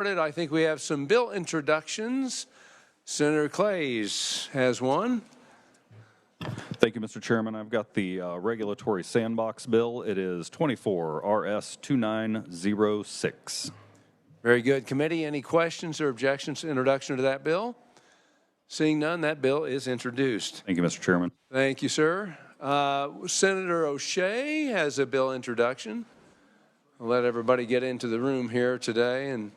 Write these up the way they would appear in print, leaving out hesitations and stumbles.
I think we have some bill introductions. Senator Clays has one. Thank you, Mr. Chairman. I've got the regulatory sandbox bill. It is 24 RS 2906. Very good. Committee, any questions or objections to introduction to that bill? Seeing none, that bill is introduced. Thank you, Mr. Chairman. Thank you, sir. Senator O'Shea has a bill introduction. I'll let everybody get into the room here today, and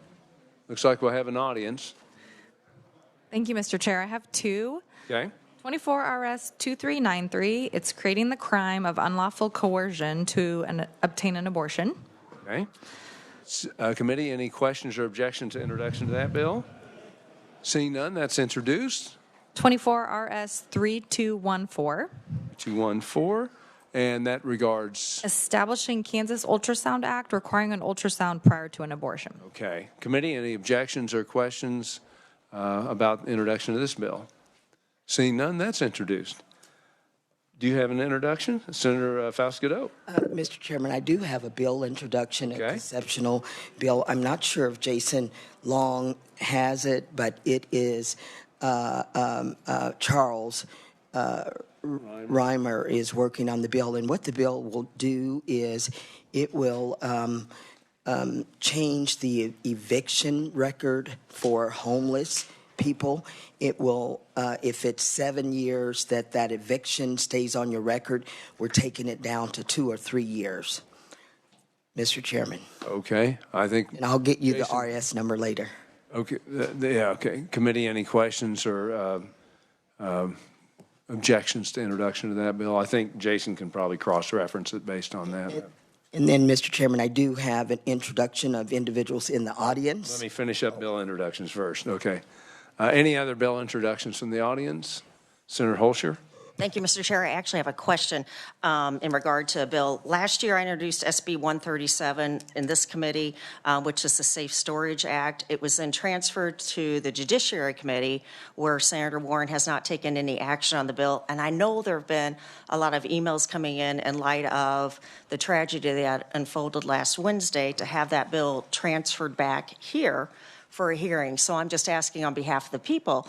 looks like we'll have an audience. Thank you, Mr. Chair. I have two. Okay. 24 RS 2393. It's creating the crime of unlawful coercion to obtain an abortion. Okay. Committee, any questions or objections to introduction to that bill? Seeing none, that's introduced. 24 RS 3214. 214, and that regards. Establishing Kansas Ultrasound Act requiring an ultrasound prior to an abortion. Okay. Committee, any objections or questions about introduction of this bill? Seeing none, that's introduced. Do you have an introduction? Senator Faust-Godot. Mr. Chairman, I do have a bill introduction, Okay. a conceptual bill. I'm not sure if Jason Long has it, but it is Charles Reimer is working on the bill. And what the bill will do is it will change the eviction record for homeless people. It will, if it's 7 years that eviction stays on your record, we're taking it down to 2 or 3 years. Mr. Chairman. Okay, I think. And I'll get you Jason, the RS number later. Okay, yeah, okay. Committee, any questions or objections to introduction to that bill? I think Jason can probably cross-reference it based on that. And then, Mr. Chairman, I do have an introduction of individuals in the audience. Let me finish up bill introductions first. Okay. Any other bill introductions from the audience? Senator Holscher. Thank you, Mr. Chair. I actually have a question in regard to a bill. Last year, I introduced SB 137 in this committee, which is the Safe Storage Act. It was then transferred to the Judiciary Committee, where Senator Warren has not taken any action on the bill. And I know there have been a lot of emails coming in light of the tragedy that unfolded last Wednesday to have that bill transferred back here for a hearing. So I'm just asking on behalf of the people,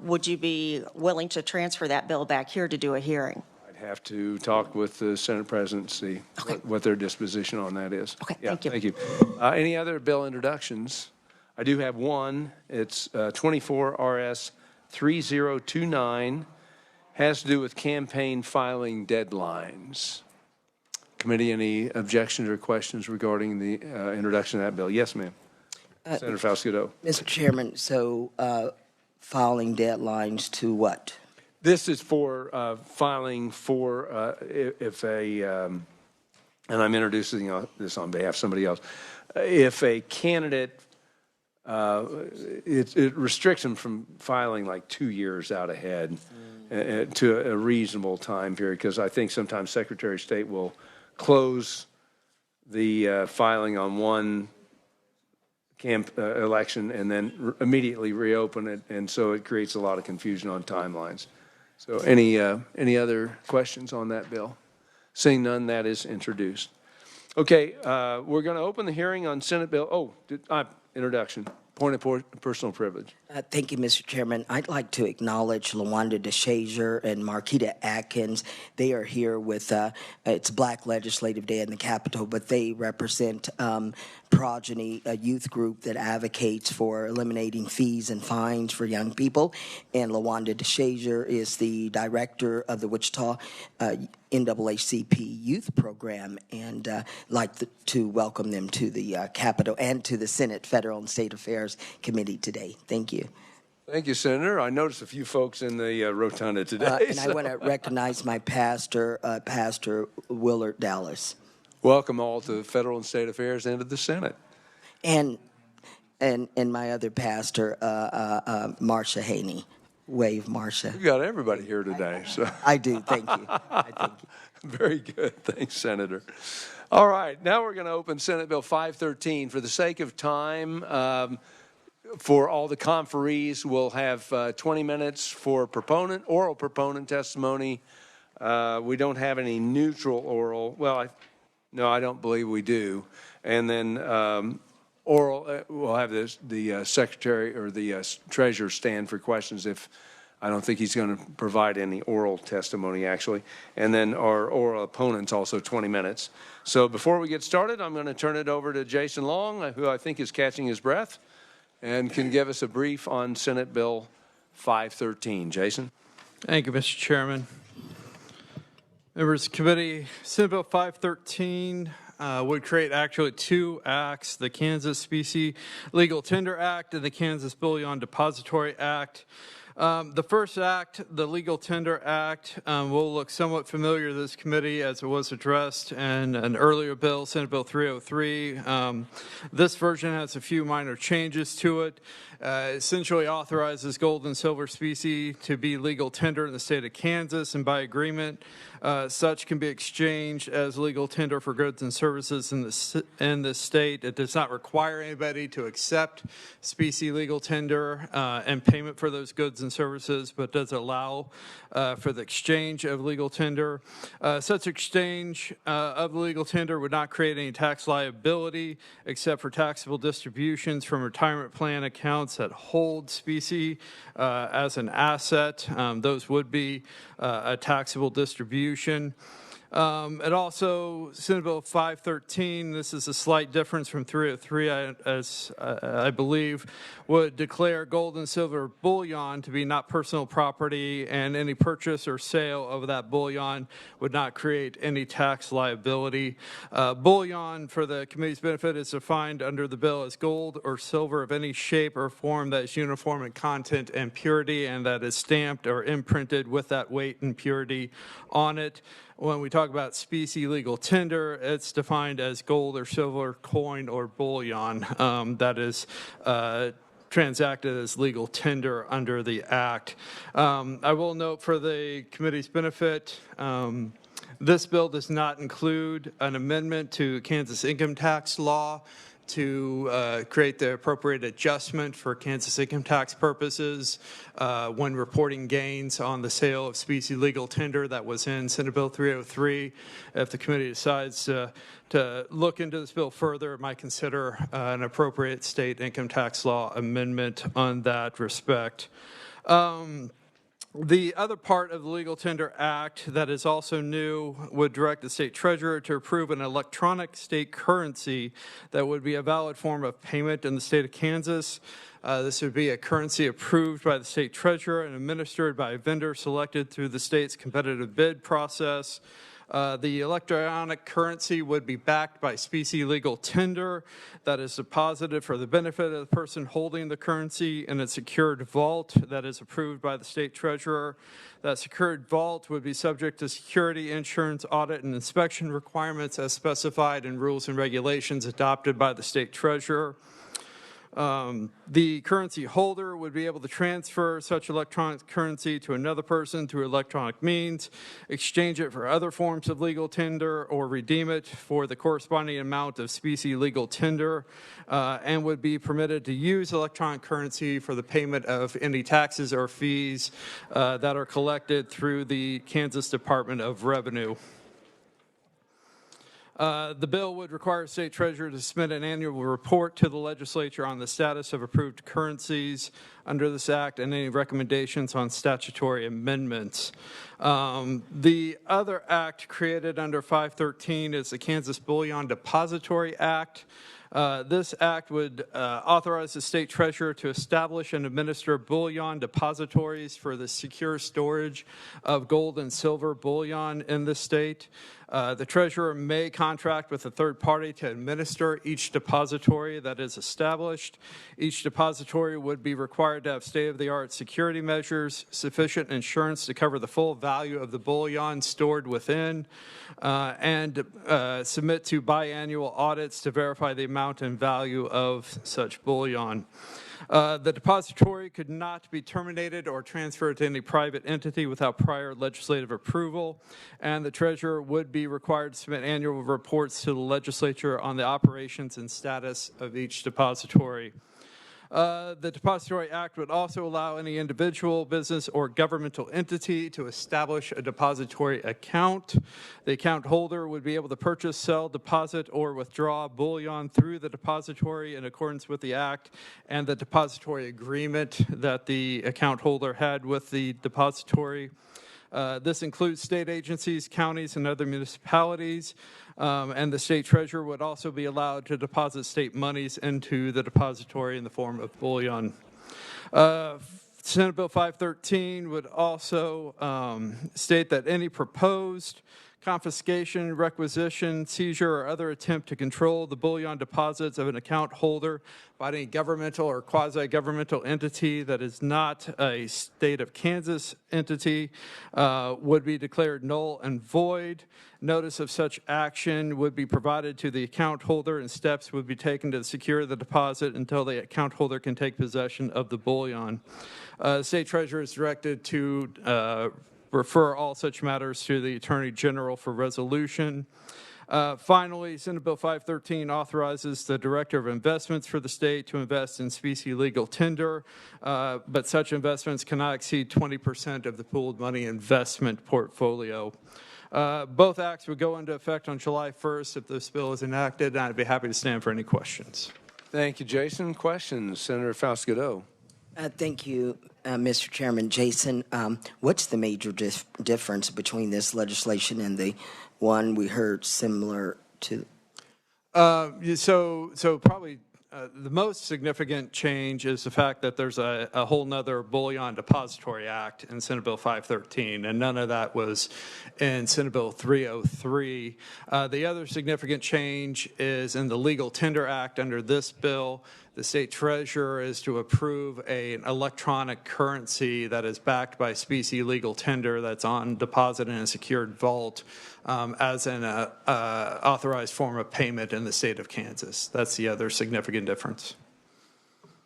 would you be willing to transfer that bill back here to do a hearing? I'd have to talk with the Senate President, see what their disposition on that is. Okay, yeah, thank you. Thank you. Any other bill introductions? I do have one. It's 24 RS 3029. Has to do with campaign filing deadlines. Committee, any objections or questions regarding the introduction of that bill? Yes, ma'am. Senator Faust-Godot. Mr. Chairman, so filing deadlines to what? This is for filing for if a, and I'm introducing this on behalf of somebody else, if a candidate, it restricts them from filing like 2 years out ahead to a reasonable time period, because I think sometimes Secretary of State will close the filing on one election and then immediately reopen it, and so it creates a lot of confusion on timelines. So any other questions on that bill? Seeing none, that is introduced. Okay, we're going to open the hearing on Senate Bill. Introduction. Point of personal privilege. Thank you, Mr. Chairman. I'd like to acknowledge LaWanda DeShazer and Marquita Atkins. They are here with, it's Black Legislative Day in the Capitol, but they represent Progeny, a youth group that advocates for eliminating fees and fines for young people. And LaWanda DeShazer is the director of the Wichita NAACP Youth Program, and like to welcome them to the Capitol and to the Senate Federal and State Affairs Committee today. Thank you. Thank you, Senator. I noticed a few folks in the rotunda today. And I want to recognize my pastor, Pastor Willard Dallas. Welcome all to Federal and State Affairs and to the Senate. And my other pastor, Marcia Haney. Wave, Marcia. We've got everybody here today. So I do. Thank you. Thank you. Very good. Thanks, Senator. All right. Now we're going to open Senate Bill 513. For the sake of time, for all the conferees, we'll have 20 minutes for oral proponent testimony. We don't have any neutral oral. Well, no, I don't believe we do. And then oral, we'll have the secretary or the treasurer stand for questions if I don't think he's going to provide any oral testimony, actually. And then our oral opponents also 20 minutes. So before we get started, I'm going to turn it over to Jason Long, who I think is catching his breath, and can give us a brief on Senate Bill 513. Jason? Thank you, Mr. Chairman. Members of the committee, Senate Bill 513 would create actually two acts, the Kansas Specie Legal Tender Act and the Kansas Bullion Depository Act. The first act, the Legal Tender Act, will look somewhat familiar to this committee as it was addressed in an earlier bill, Senate Bill 303. This version has a few minor changes to it. Essentially authorizes gold and silver specie to be legal tender in the state of Kansas, and by agreement, such can be exchanged as legal tender for goods and services in the state. It does not require anybody to accept specie legal tender and payment for those goods and services, but does allow for the exchange of legal tender. Such exchange of legal tender would not create any tax liability except for taxable distributions from retirement plan accounts that hold specie as an asset. Those would be a taxable distribution. It also, Senate Bill 513, this is a slight difference from 303, as I believe, would declare gold and silver bullion to be not personal property, and any purchase or sale of that bullion would not create any tax liability. Bullion, for the committee's benefit, is defined under the bill as gold or silver of any shape or form that is uniform in content and purity, and that is stamped or imprinted with that weight and purity on it. When we talk about specie legal tender, it's defined as gold or silver coin or bullion that is transacted as legal tender under the Act. I will note for the committee's benefit, this bill does not include an amendment to Kansas income tax law to create the appropriate adjustment for Kansas income tax purposes when reporting gains on the sale of specie legal tender that was in Senate Bill 303. If the committee decides to look into this bill further, it might consider an appropriate state income tax law amendment on that respect. The other part of the Legal Tender Act that is also new would direct the state treasurer to approve an electronic state currency that would be a valid form of payment in the state of Kansas. This would be a currency approved by the state treasurer and administered by a vendor selected through the state's competitive bid process. The electronic currency would be backed by specie legal tender that is deposited for the benefit of the person holding the currency in a secured vault that is approved by the state treasurer. That secured vault would be subject to security, insurance, audit, and inspection requirements as specified in rules and regulations adopted by the state treasurer. The currency holder would be able to transfer such electronic currency to another person through electronic means, exchange it for other forms of legal tender, or redeem it for the corresponding amount of specie legal tender, and would be permitted to use electronic currency for the payment of any taxes or fees that are collected through the Kansas Department of Revenue. The bill would require the state treasurer to submit an annual report to the legislature on the status of approved currencies under this act and any recommendations on statutory amendments. The other act created under 513 is the Kansas Bullion Depository Act. This act would authorize the state treasurer to establish and administer bullion depositories for the secure storage of gold and silver bullion in the state. The treasurer may contract with a third party to administer each depository that is established. Each depository would be required to have state-of-the-art security measures, sufficient insurance to cover the full value of the bullion stored within, and submit to biannual audits to verify the amount and value of such bullion. The depository could not be terminated or transferred to any private entity without prior legislative approval, and the treasurer would be required to submit annual reports to the legislature on the operations and status of each depository. The Depository Act would also allow any individual, business, or governmental entity to establish a depository account. The account holder would be able to purchase, sell, deposit, or withdraw bullion through the depository in accordance with the Act and the depository agreement that the account holder had with the depository. This includes state agencies, counties, and other municipalities. And the state treasurer would also be allowed to deposit state monies into the depository in the form of bullion. Senate Bill 513 would also state that any proposed confiscation, requisition, seizure, or other attempt to control the bullion deposits of an account holder by any governmental or quasi-governmental entity that is not a state of Kansas entity would be declared null and void. Notice of such action would be provided to the account holder, and steps would be taken to secure the deposit until the account holder can take possession of the bullion. State treasurer is directed to refer all such matters to the Attorney General for resolution. Finally, Senate Bill 513 authorizes the Director of Investments for the state to invest in specie legal tender, but such investments cannot exceed 20% of the pooled money investment portfolio. Both acts would go into effect on July 1st if this bill is enacted, and I'd be happy to stand for any questions. Thank you, Jason. Questions? Senator Faust-Godot. Thank you, Mr. Chairman. Jason, what's the major difference between this legislation and the one we heard similar to? So probably the most significant change is the fact that there's a whole nother Bullion Depository Act in Senate Bill 513, and none of that was in Senate Bill 303. The other significant change is in the Legal Tender Act. Under this bill, the state treasurer is to approve an electronic currency that is backed by specie legal tender that's on deposit in a secured vault as an authorized form of payment in the state of Kansas. That's the other significant difference.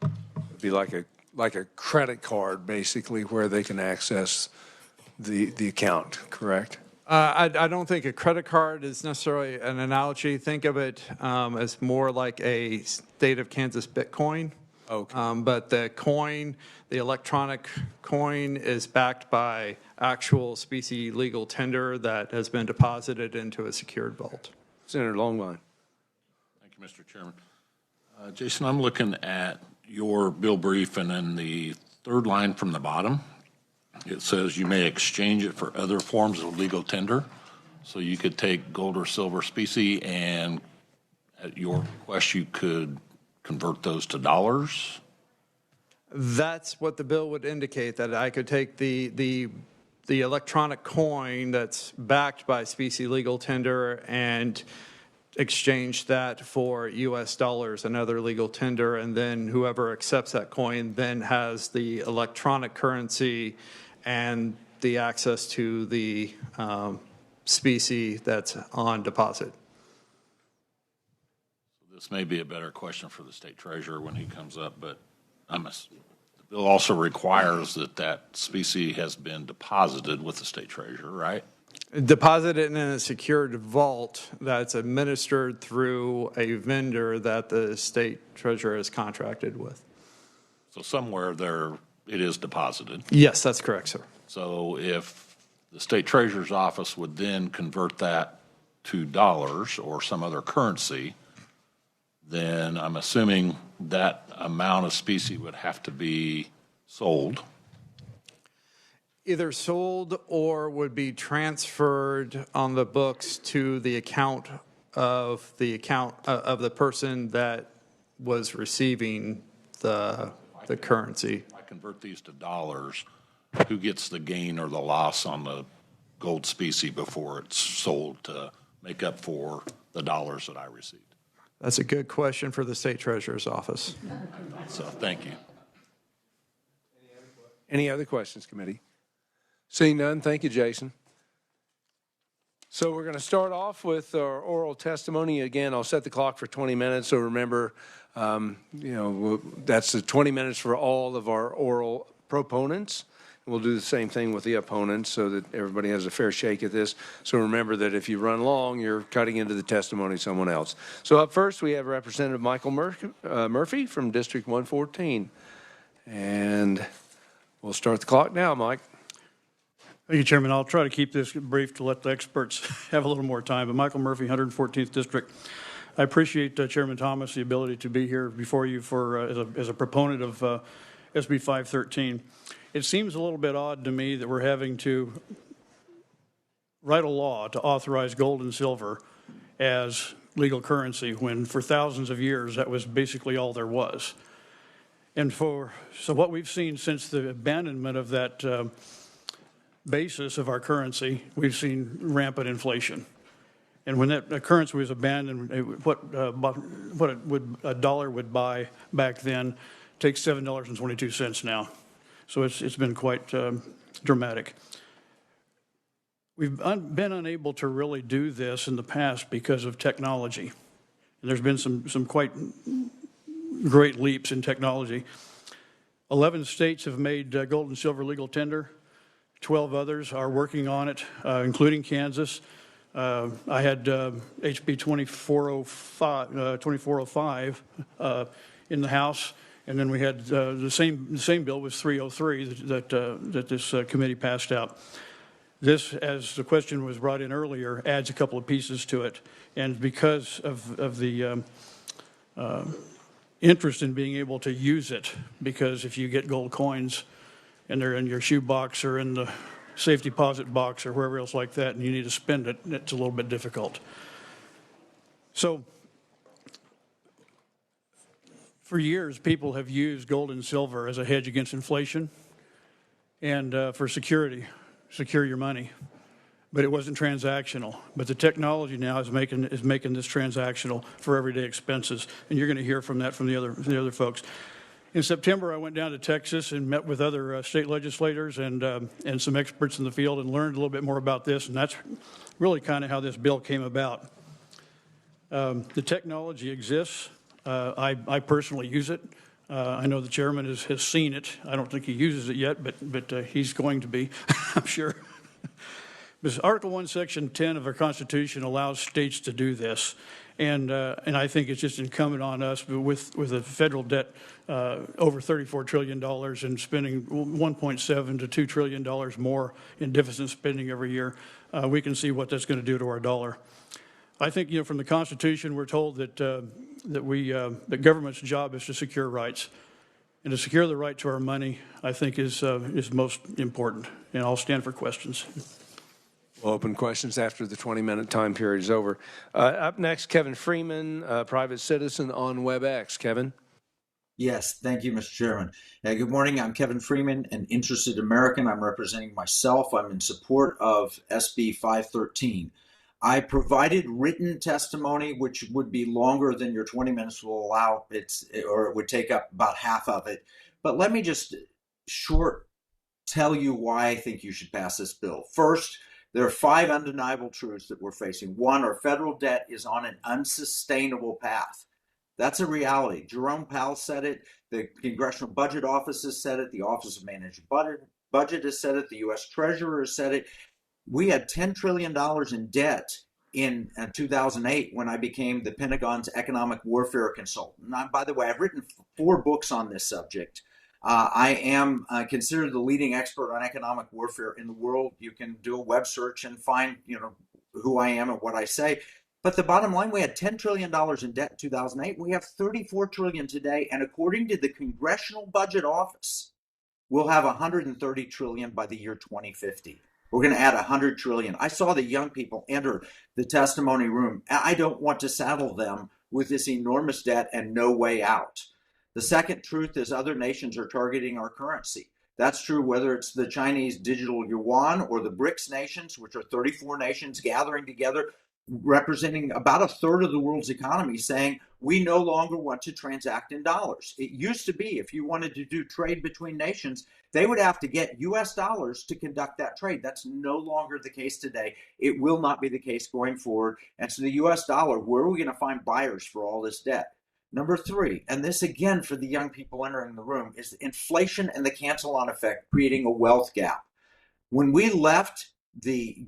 It'd be like a credit card, basically, where they can access the account, correct? I don't think a credit card is necessarily an analogy. Think of it as more like a state of Kansas Bitcoin. Okay. But the coin, the electronic coin, is backed by actual specie legal tender that has been deposited into a secured vault. Senator Longline. Thank you, Mr. Chairman. Jason, I'm looking at your bill brief, and in the third line from the bottom, it says you may exchange it for other forms of legal tender. So you could take gold or silver specie, and at your request, you could convert those to dollars. That's what the bill would indicate, that I could take the electronic coin that's backed by specie legal tender and exchange that for U.S. dollars and other legal tender, and then whoever accepts that coin then has the electronic currency and the access to the specie that's on deposit. This may be a better question for the state treasurer when he comes up, but the bill also requires that specie has been deposited with the state treasurer, right? Deposited in a secured vault that's administered through a vendor that the state treasurer is contracted with. So somewhere there it is deposited. Yes, that's correct, sir. So if the state treasurer's office would then convert that to dollars or some other currency, then I'm assuming that amount of specie would have to be sold. Either sold or would be transferred on the books to the account of the person that was receiving the currency. If I convert these to dollars, who gets the gain or the loss on the gold specie before it's sold to make up for the dollars that I received? That's a good question for the state treasurer's office. So thank you. Any other questions, committee? Seeing none, thank you, Jason. So we're going to start off with our oral testimony. Again, I'll set the clock for 20 minutes. So remember, that's the 20 minutes for all of our oral proponents. we'll do the same thing with the opponents so that everybody has a fair shake at this. So remember that if you run long, you're cutting into the testimony of someone else. So up first, we have Representative Michael Murphy from District 114. And we'll start the clock now, Mike. Thank you, Chairman. I'll try to keep this brief to let the experts have a little more time. But Michael Murphy, 114th District. I appreciate Chairman Thomas the ability to be here before you for as a proponent of SB 513. It seems a little bit odd to me that we're having to write a law to authorize gold and silver as legal currency when for thousands of years that was basically all there was. And so what we've seen since the abandonment of that basis of our currency, we've seen rampant inflation. And when that currency was abandoned, what a dollar would buy back then takes $7.22 now. So it's been quite dramatic. We've been unable to really do this in the past because of technology. And there's been some quite great leaps in technology. 11 states have made gold and silver legal tender. 12 others are working on it, including Kansas. I had HB 2405 in the House, and then we had the same bill was 303 that this committee passed out. This, as the question was brought in earlier, adds a couple of pieces to it, and because of the interest in being able to use it, because if you get gold coins and they're in your shoe box or in the safe deposit box or wherever else like that, and you need to spend it, it's a little bit difficult. So for years, people have used gold and silver as a hedge against inflation and for security, secure your money. But it wasn't transactional. But the technology now is making this transactional for everyday expenses, and you're going to hear from that from the other folks. In September, I went down to Texas and met with other state legislators and some experts in the field and learned a little bit more about this, and that's really kind of how this bill came about. The technology exists. I personally use it. I know the chairman has seen it. I don't think he uses it yet, but he's going to be, I'm sure. Because Article 1, Section 10 of our Constitution allows states to do this. And I think it's just incumbent on us with a federal debt over $34 trillion and spending $1.7 to $2 trillion more in deficit spending every year. We can see what that's going to do to our dollar. I think, from the Constitution, we're told that that government's job is to secure rights, and to secure the right to our money, I think, is most important. And I'll stand for questions. We'll open questions after the 20-minute time period is over. Up next, Kevin Freeman, private citizen on WebEx. Kevin? Yes, thank you, Mr. Chairman. Good morning. I'm Kevin Freeman, an interested American. I'm representing myself. I'm in support of SB 513. I provided written testimony, which would be longer than your 20 minutes will allow, or it would take up about half of it. But let me just tell you why I think you should pass this bill. First, there are 5 undeniable truths that we're facing. 1, our federal debt is on an unsustainable path. That's a reality. Jerome Powell said it. The Congressional Budget Office has said it. The Office of Managed Budget has said it. The U.S. Treasurer has said it. We had $10 trillion in debt in 2008 when I became the Pentagon's economic warfare consultant. Now, by the way, I've written 4 books on this subject. I am considered the leading expert on economic warfare in the world. You can do a web search and find, who I am and what I say. But the bottom line, we had $10 trillion in debt in 2008. We have $34 trillion today. And according to the Congressional Budget Office, we'll have $130 trillion by the year 2050. We're going to add $100 trillion. I saw the young people enter the testimony room. I don't want to saddle them with this enormous debt and no way out. The second truth is other nations are targeting our currency. That's true whether it's the Chinese digital yuan or the BRICS nations, which are 34 nations gathering together, representing about a third of the world's economy, saying we no longer want to transact in dollars. It used to be if you wanted to do trade between nations, they would have to get U.S. dollars to conduct that trade. That's no longer the case today. It will not be the case going forward. And so the U.S. dollar, where are we going to find buyers for all this debt? Number 3, and this again for the young people entering the room, is inflation and the cancel-on effect creating a wealth gap. When we left the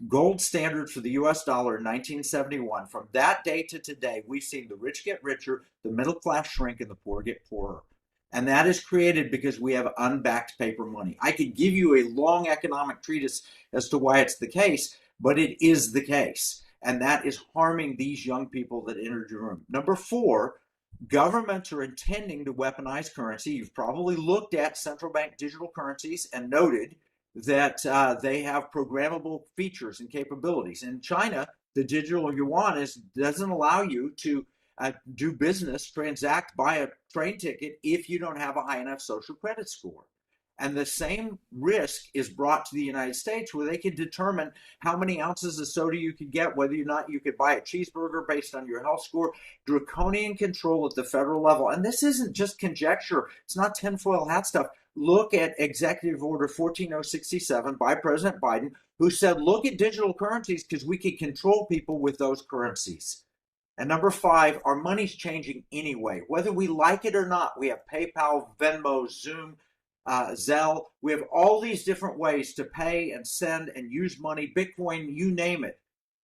gold standard for the U.S. dollar in 1971, from that day to today, we've seen the rich get richer, the middle class shrink, and the poor get poorer. And that is created because we have unbacked paper money. I could give you a long economic treatise as to why it's the case, but it is the case. And that is harming these young people that entered your room. Number 4, governments are intending to weaponize currency. You've probably looked at central bank digital currencies and noted that they have programmable features and capabilities. In China, the digital yuan doesn't allow you to do business, transact, buy a train ticket if you don't have a high enough social credit score. And the same risk is brought to the United States, where they can determine how many ounces of soda you could get, whether or not you could buy a cheeseburger based on your health score. Draconian control at the federal level. And this isn't just conjecture. It's not tinfoil hat stuff. Look at Executive Order 14067 by President Biden, who said, look at digital currencies because we can control people with those currencies. And number 5, our money's changing anyway. Whether we like it or not, we have PayPal, Venmo, Zoom, Zelle. We have all these different ways to pay and send and use money, Bitcoin, you name it.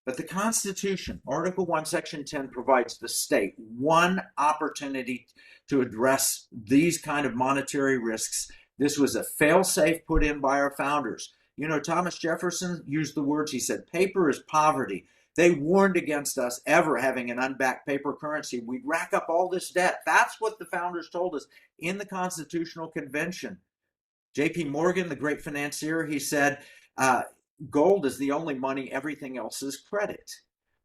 But the Constitution, Article 1, Section 10, provides the state one opportunity to address these kind of monetary risks. This was a fail-safe put in by our founders. You know, Thomas Jefferson used the words, he said, paper is poverty. They warned against us ever having an unbacked paper currency. We'd rack up all this debt. That's what the founders told us in the Constitutional Convention. J.P. Morgan, the great financier, he said, gold is the only money, everything else is credit.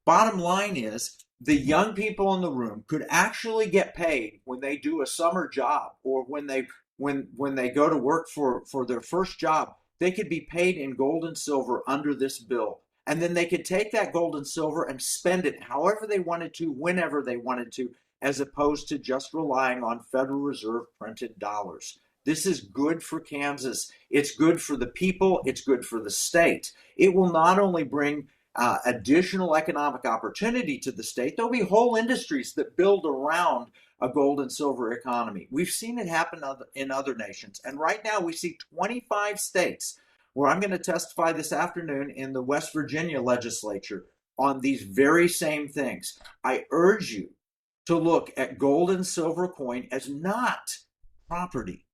Bottom line is, the young people in the room could actually get paid when they do a summer job, or when they go to work for their first job. They could be paid in gold and silver under this bill. And then they could take that gold and silver and spend it however they wanted to, whenever they wanted to, as opposed to just relying on Federal Reserve printed dollars. This is good for Kansas. It's good for the people. It's good for the state. It will not only bring additional economic opportunity to the state, there'll be whole industries that build around a gold and silver economy. We've seen it happen in other nations. And right now we see 25 states where I'm going to testify this afternoon in the West Virginia legislature on these very same things. I urge you to look at gold and silver coin as not property,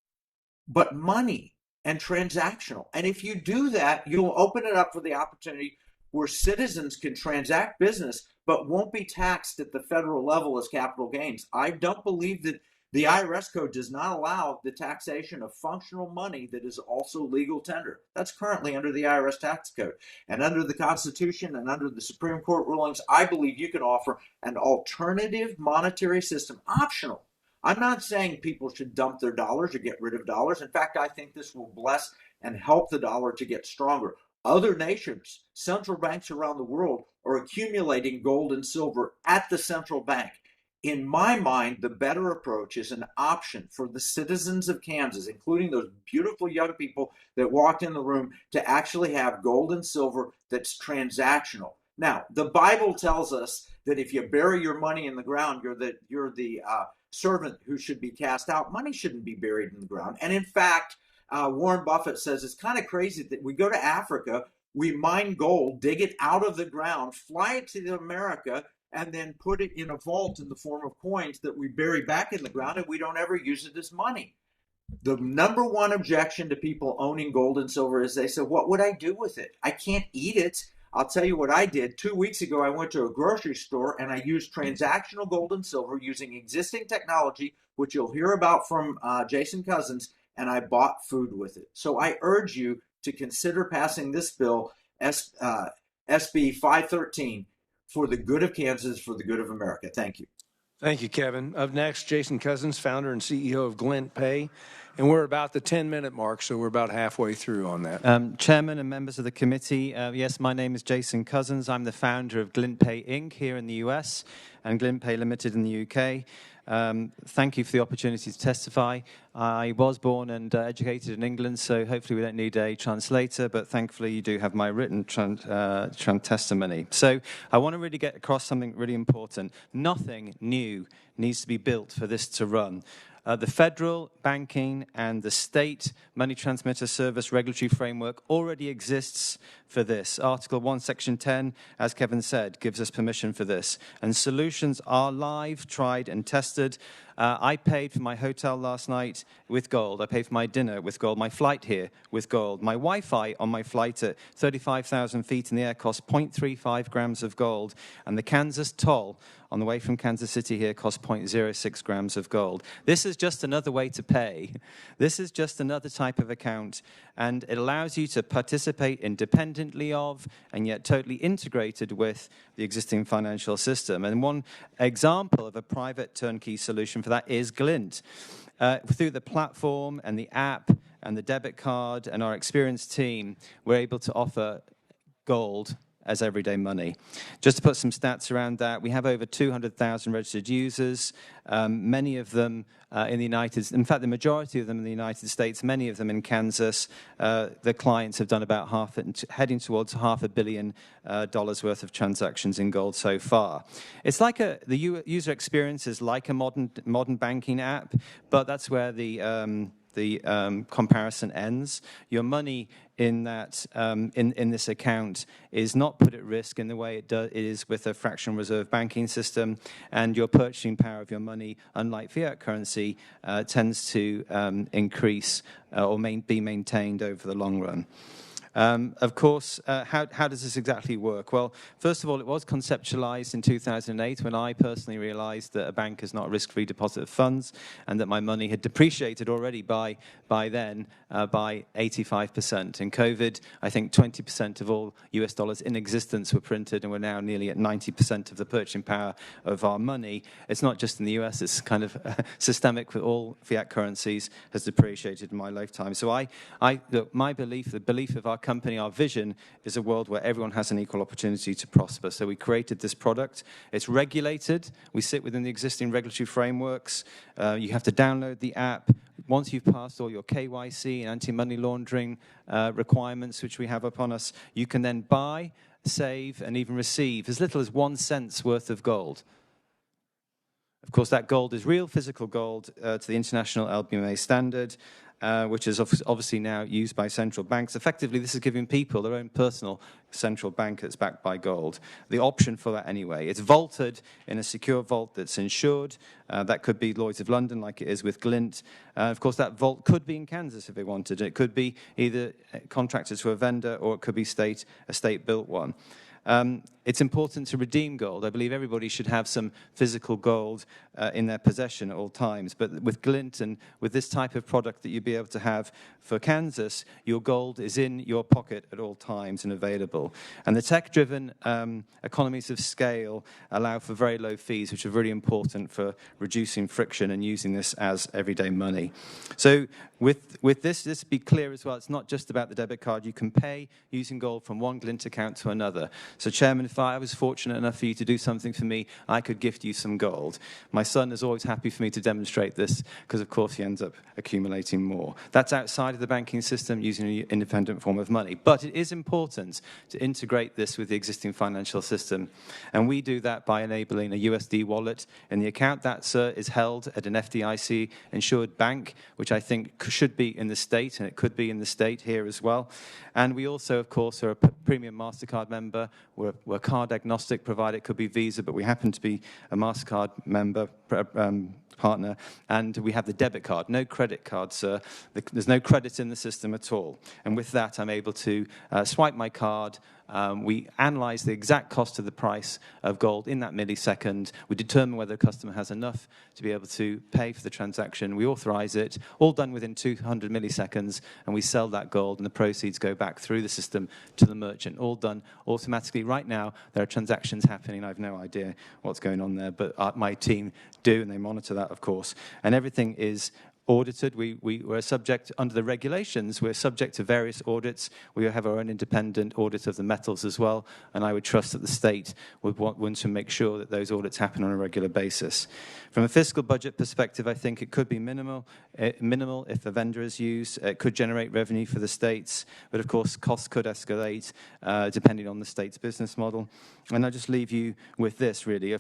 but money and transactional. And if you do that, you'll open it up for the opportunity where citizens can transact business but won't be taxed at the federal level as capital gains. I don't believe that the IRS code does not allow the taxation of functional money that is also legal tender. That's currently under the IRS tax code. And under the Constitution and under the Supreme Court rulings, I believe you can offer an alternative monetary system, optional. I'm not saying people should dump their dollars or get rid of dollars. In fact, I think this will bless and help the dollar to get stronger. Other nations, central banks around the world, are accumulating gold and silver at the central bank. In my mind, the better approach is an option for the citizens of Kansas, including those beautiful young people that walked in the room, to actually have gold and silver that's transactional. Now, the Bible tells us that if you bury your money in the ground, you're the servant who should be cast out. Money shouldn't be buried in the ground. And in fact, Warren Buffett says it's kind of crazy that we go to Africa, we mine gold, dig it out of the ground, fly it to America, and then put it in a vault in the form of coins that we bury back in the ground, and we don't ever use it as money. The number one objection to people owning gold and silver is they say, what would I do with it? I can't eat it. I'll tell you what I did. 2 weeks ago, I went to a grocery store and I used transactional gold and silver using existing technology, which you'll hear about from Jason Cousins, and I bought food with it. So I urge you to consider passing this bill, SB 513, for the good of Kansas, for the good of America. Thank you. Thank you, Kevin. Up next, Jason Cousins, founder and CEO of Glint Pay. And we're about the 10-minute mark, so we're about halfway through on that. Chairman and members of the committee, yes, my name is Jason Cousins. I'm the founder of Glint Pay Inc. here in the US and Glint Pay Limited in the UK. Thank you for the opportunity to testify. I was born and educated in England, so hopefully we don't need a translator, but thankfully you do have my written testimony. So I want to really get across something really important. Nothing new needs to be built for this to run. The federal banking and the state money transmitter service regulatory framework already exists for this. Article 1, Section 10, as Kevin said, gives us permission for this. And solutions are live, tried, and tested. I paid for my hotel last night with gold. I paid for my dinner with gold. My flight here with gold. My Wi-Fi on my flight at 35,000 feet in the air cost 0.35 grams of gold. And the Kansas toll on the way from Kansas City here cost 0.06 grams of gold. This is just another way to pay. This is just another type of account. And it allows you to participate independently of and yet totally integrated with the existing financial system. And one example of a private turnkey solution for that is Glint. Through the platform and the app and the debit card and our experienced team, we're able to offer gold as everyday money. Just to put some stats around that, we have over 200,000 registered users, many of them in the in fact, the majority of them in the United States, many of them in Kansas. The clients have done about heading towards $500 million worth of transactions in gold so far. It's like the user experience is like a modern banking app, but that's where the comparison ends. Your money in that in this account is not put at risk in the way it is with a fractional reserve banking system, and your purchasing power of your money, unlike fiat currency, tends to increase or be maintained over the long run. Of course, how does this exactly work? Well, first of all, it was conceptualized in 2008 when I personally realized that a bank is not a risk-free deposit of funds and that my money had depreciated already by then by 85%. In COVID, I think 20% of all US dollars in existence were printed, and we're now nearly at 90% of the purchasing power of our money. It's not just in the US, it's kind of systemic for all fiat currencies, has depreciated in my lifetime. So look, my belief, the belief of our company, our vision, is a world where everyone has an equal opportunity to prosper. So we created this product. It's regulated. We sit within the existing regulatory frameworks. You have to download the app. Once you've passed all your KYC and anti-money laundering requirements, which we have upon us, you can then buy, save, and even receive as little as 1 cent's worth of gold. Of course, that gold is real physical gold to the international LBMA standard, which is obviously now used by central banks. Effectively, this is giving people their own personal central bank that's backed by gold. The option for that anyway. It's vaulted in a secure vault that's insured. That could be Lloyd's of London, like it is with Glint. Of course, that vault could be in Kansas if they wanted. It could be either contracted to a vendor or it could be a state-built one. It's important to redeem gold. I believe everybody should have some physical gold in their possession at all times. But with Glint and with this type of product that you'd be able to have for Kansas, your gold is in your pocket at all times and available. And the tech-driven economies of scale allow for very low fees, which are really important for reducing friction and using this as everyday money. So with this, let's be clear as well, it's not just about the debit card. You can pay using gold from one Glint account to another. So, Chairman, if I was fortunate enough for you to do something for me, I could gift you some gold. My son is always happy for me to demonstrate this because, of course, he ends up accumulating more. That's outside of the banking system using an independent form of money. But it is important to integrate this with the existing financial system. And we do that by enabling a USD wallet in the account. That, sir, is held at an FDIC-insured bank, which I think should be in the state, and it could be in the state here as well. And we also, of course, are a premium MasterCard member. We're card agnostic, provided it could be Visa, but we happen to be a MasterCard member partner, and we have the debit card. No credit card, sir. There's no credit in the system at all. And with that, I'm able to swipe my card. We analyze the exact cost of the price of gold in that millisecond. We determine whether a customer has enough to be able to pay for the transaction. We authorize it, all done within 200 milliseconds, and we sell that gold, and the proceeds go back through the system to the merchant, all done automatically. Right now, there are transactions happening. I have no idea what's going on there, but my team do, and they monitor that, of course. And everything is audited. We're subject, under the regulations, we're subject to various audits. We have our own independent audit of the metals as well, and I would trust that the state would want to make sure that those audits happen on a regular basis. From a fiscal budget perspective, I think it could be minimal if a vendor is used. It could generate revenue for the states, but of course costs could escalate depending on the state's business model. And I'll just leave you with this, really.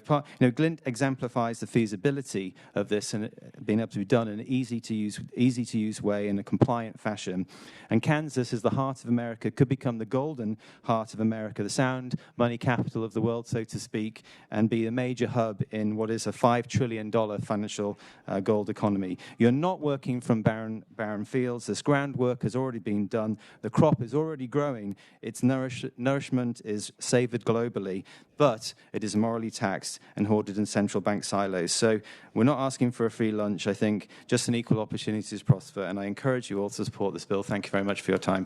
Glint exemplifies the feasibility of this and being able to be done in an easy to use way in a compliant fashion. And Kansas, as the heart of America, could become the golden heart of America, the sound money capital of the world, so to speak, and be a major hub in what is a $5 trillion financial gold economy. You're not working from barren fields. This groundwork has already been done. The crop is already growing. Its nourishment is savored globally, but it is morally taxed and hoarded in central bank silos. So we're not asking for a free lunch. I think just an equal opportunity to prosper, and I encourage you all to support this bill. Thank you very much for your time.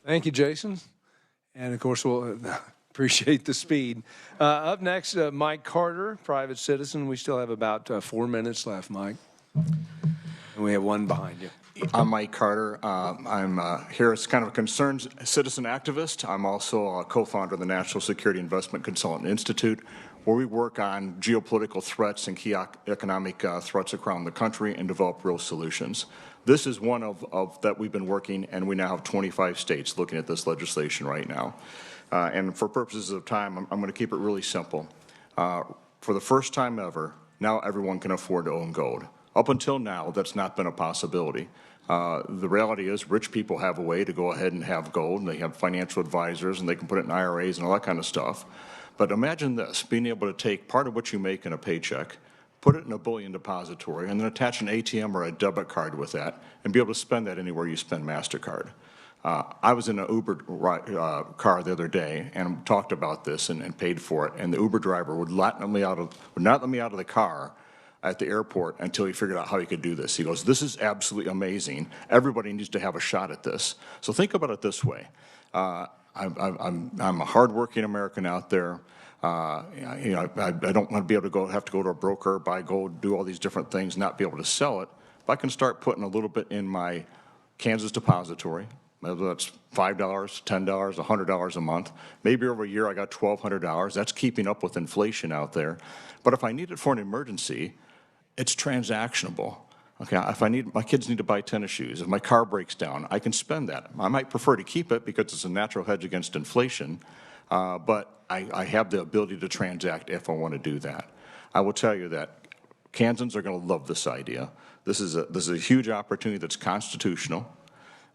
Thank you, Jason. And, of course, we'll appreciate the speed. Up next, Mike Carter, private citizen. We still have about 4 minutes left, Mike. And we have one behind you. I'm Mike Carter. I'm here as kind of a concerned citizen activist. I'm also a co-founder of the National Security Investment Consultant Institute, where we work on geopolitical threats and key economic threats around the country and develop real solutions. This is one of that we've been working, and we now have 25 states looking at this legislation right now. And for purposes of time, I'm going to keep it really simple. For the first time ever, now everyone can afford to own gold. Up until now, that's not been a possibility. The reality is rich people have a way to go ahead and have gold, and they have financial advisors, and they can put it in IRAs and all that kind of stuff. But imagine this, being able to take part of what you make in a paycheck, put it in a bullion depository, and then attach an ATM or a debit card with that, and be able to spend that anywhere you spend MasterCard. I was in an Uber car the other day and talked about this and paid for it, and the Uber driver would not let me out of the car at the airport until he figured out how he could do this. He goes, "This is absolutely amazing. Everybody needs to have a shot at this." So think about it this way. I'm a hardworking American out there. I don't want to be able to have to go to a broker, buy gold, do all these different things, not be able to sell it. If I can start putting a little bit in my Kansas depository, whether that's $5, $10, $100 a month, maybe over a year I got $1,200. That's keeping up with inflation out there. But if I need it for an emergency, it's transactionable. Okay, if my kids need to buy tennis shoes, if my car breaks down, I can spend that. I might prefer to keep it because it's a natural hedge against inflation, but I have the ability to transact if I want to do that. I will tell you that Kansans are going to love this idea. This is a huge opportunity that's constitutional.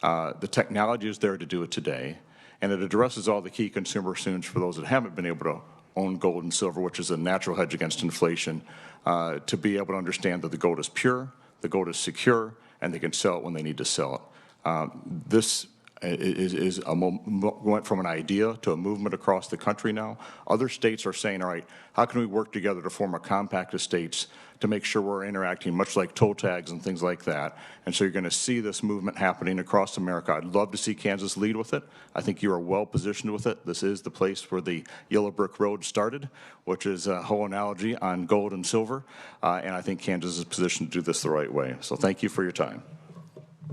The technology is there to do it today, and it addresses all the key consumer concerns for those that haven't been able to own gold and silver, which is a natural hedge against inflation, to be able to understand that the gold is pure, the gold is secure, and they can sell it when they need to sell it. This went from an idea to a movement across the country now. Other states are saying, all right, how can we work together to form a compact of states to make sure we're interacting, much like toll tags and things like that. And so you're going to see this movement happening across America. I'd love to see Kansas lead with it. I think you are well positioned with it. This is the place where the Yellow Brick Road started, which is a whole analogy on gold and silver. And I think Kansas is positioned to do this the right way. So thank you for your time.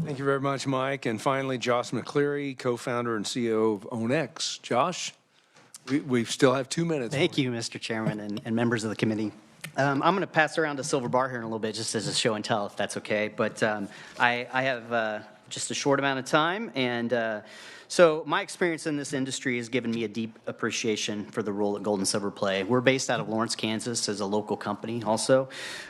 Thank you very much, Mike. And finally, Josh McCleary, co-founder and CEO of OwnX. Josh, we still have 2 minutes. Thank you, Mr. Chairman and members of the committee. I'm going to pass around a silver bar here in a little bit just as a show and tell, if that's okay. But I have just a short amount of time. And so my experience in this industry has given me a deep appreciation for the role that gold and silver play. We're based out of Lawrence, Kansas, as a local company also.